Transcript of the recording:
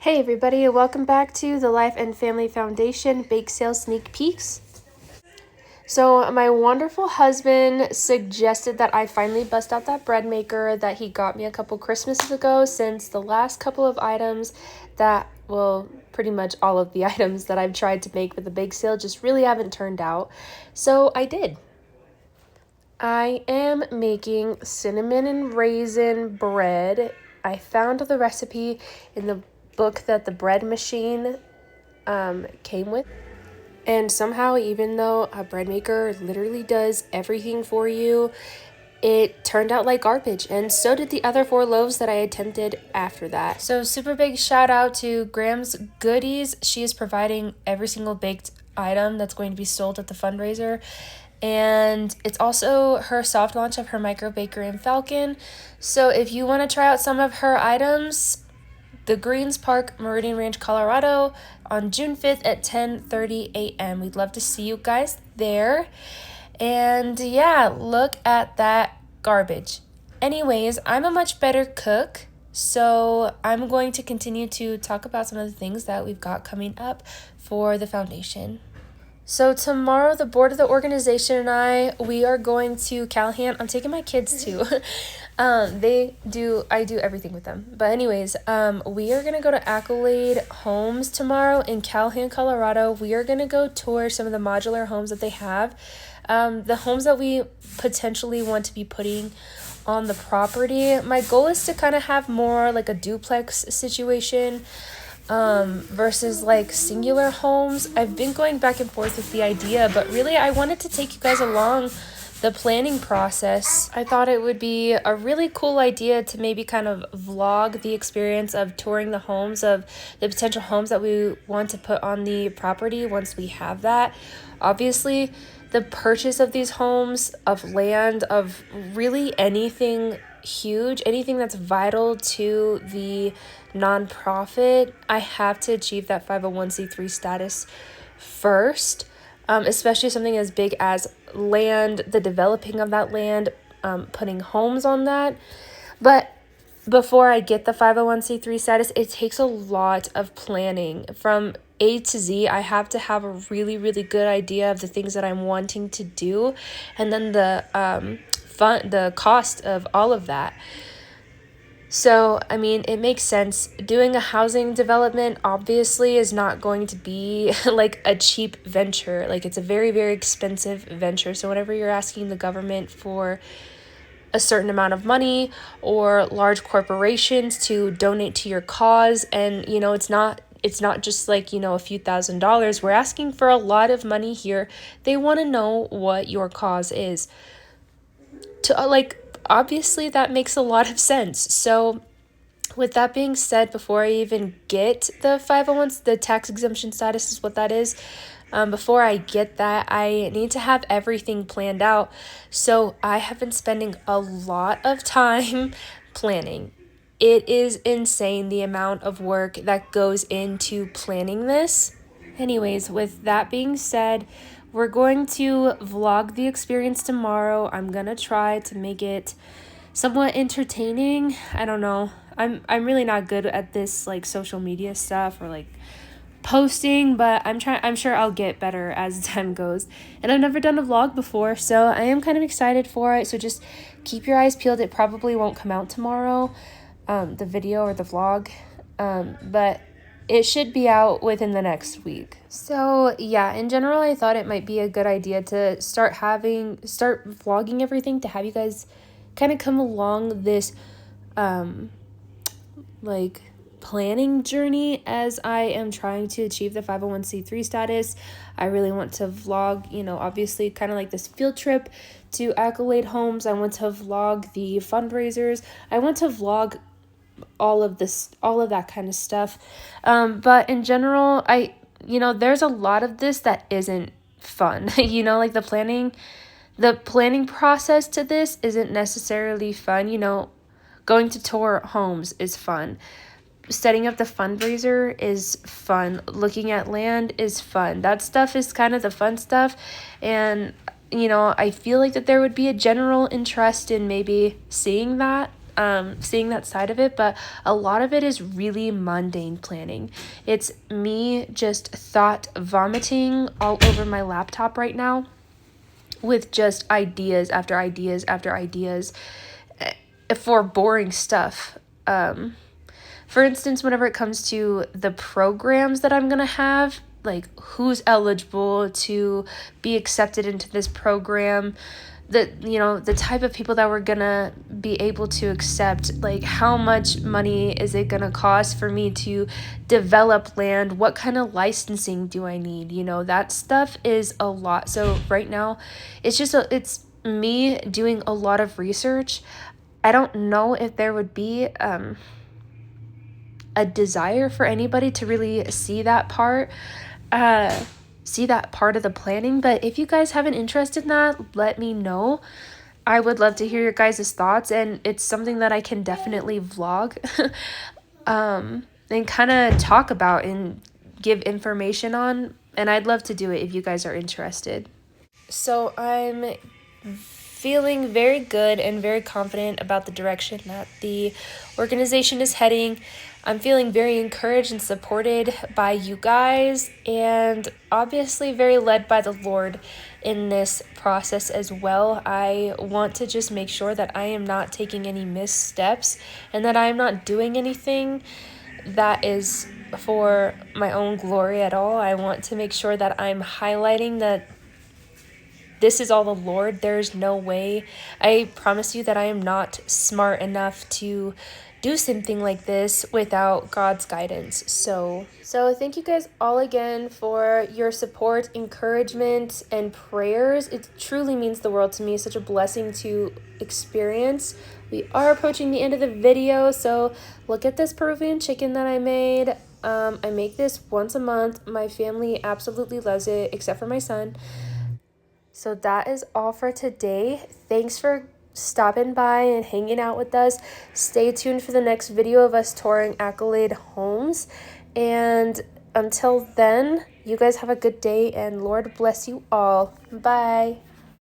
Hey everybody, welcome back to the Life and Family Foundation Bake Sale Sneak Peeks. So my wonderful husband suggested that I finally bust out that bread maker that he got me a couple Christmases ago, since the last couple of items pretty much all of the items that I've tried to make with the bake sale just really haven't turned out. So I did. I am making cinnamon and raisin bread. I found the recipe in the book that the bread machine came with. And somehow, even though a bread maker literally does everything for you, it turned out like garbage, and so did the other 4 loaves that I attempted after that. So super big shout out to Graham's Goodies. She is providing every single baked item that's going to be sold at the fundraiser. And it's also her soft launch of her micro bakery in Falcon. So if you want to try out some of her items, the Greens Park, Meridian Ranch, Colorado, on June 5th at 10:30 a.m. We'd love to see you guys there. And yeah, look at that garbage. Anyways, I'm a much better cook, so I'm going to continue to talk about some of the things that we've got coming up for the foundation. So tomorrow, the board of the organization and we are going to Callahan. I'm taking my kids too. I do everything with them. But anyways, we are going to go to Accolade Homes tomorrow in Callahan, Colorado. We are going to go tour some of the modular homes that they have. The homes that we potentially want to be putting on the property. My goal is to kind of have more like a duplex situation versus like singular homes. I've been going back and forth with the idea, but really I wanted to take you guys along the planning process. I thought it would be a really cool idea to maybe kind of vlog the experience of touring the homes, of the potential homes that we want to put on the property once we have that. Obviously, the purchase of these homes, of land, of really anything huge, anything that's vital to the nonprofit, I have to achieve that 501c3 status first, especially something as big as land, the developing of that land, putting homes on that. But before I get the 501c3 status, it takes a lot of planning. From A to Z, I have to have a really, really good idea of the things that I'm wanting to do, and then the cost of all of that. So, I mean, it makes sense. Doing a housing development obviously is not going to be like a cheap venture. Like, it's a very, very expensive venture. So whenever you're asking the government for a certain amount of money or large corporations to donate to your cause, and it's not just like a few $1,000s. We're asking for a lot of money here. They want to know what your cause is. Obviously that makes a lot of sense. So with that being said, before I even get the 501, the tax exemption status is what that is. Before I get that, I need to have everything planned out. So I have been spending a lot of time planning. It is insane the amount of work that goes into planning this. Anyways, with that being said, we're going to vlog the experience tomorrow. I'm going to try to make it somewhat entertaining. I don't know. I'm really not good at this like social media stuff or like posting, but I'm sure I'll get better as time goes. And I've never done a vlog before, so I am kind of excited for it. So just keep your eyes peeled. It probably won't come out tomorrow, the video or the vlog, but it should be out within the next week. So yeah, in general, I thought it might be a good idea to start vlogging everything, to have you guys kind of come along this like planning journey as I am trying to achieve the 501c3 status. I really want to vlog, obviously kind of like this field trip to Accolade Homes. I want to vlog the fundraisers. I want to vlog all of that kind of stuff. But in general, there's a lot of this that isn't fun. Like the planning process to this isn't necessarily fun. Going to tour homes is fun. Setting up the fundraiser is fun. Looking at land is fun. That stuff is kind of the fun stuff. And, I feel like that there would be a general interest in maybe seeing that seeing that side of it, but a lot of it is really mundane planning. It's me just thought vomiting all over my laptop right now with just ideas after ideas after ideas for boring stuff. For instance, whenever it comes to the programs that I'm going to have, like who's eligible to be accepted into this program, the type of people that we're gonna be able to accept, like how much money is it gonna cost for me to develop land, what kind of licensing do I need, that stuff is a lot. So right now it's me doing a lot of research. I don't know if there would be a desire for anybody to really see that part of the planning, but if you guys have an interest in that, let me know. I would love to hear your guys' thoughts, and it's something that I can definitely vlog and kind of talk about and give information on, and I'd love to do it if you guys are interested. So I'm feeling very good and very confident about the direction that the organization is heading. I'm feeling very encouraged and supported by you guys, and obviously very led by the Lord in this process as well. I want to just make sure that I am not taking any missteps and that I am not doing anything that is for my own glory at all. I want to make sure that I'm highlighting that this is all the Lord. There's no way. I promise you that I am not smart enough to do something like this without God's guidance. So thank you guys all again for your support, encouragement, and prayers. It truly means the world to me. It's such a blessing to experience. We are approaching the end of the video, so look at this Peruvian chicken that I made. I make this once a month. My family absolutely loves it, except for my son. So that is all for today. Thanks for stopping by and hanging out with us. Stay tuned for the next video of us touring Accolade Homes. And until then, you guys have a good day and Lord bless you all. Bye.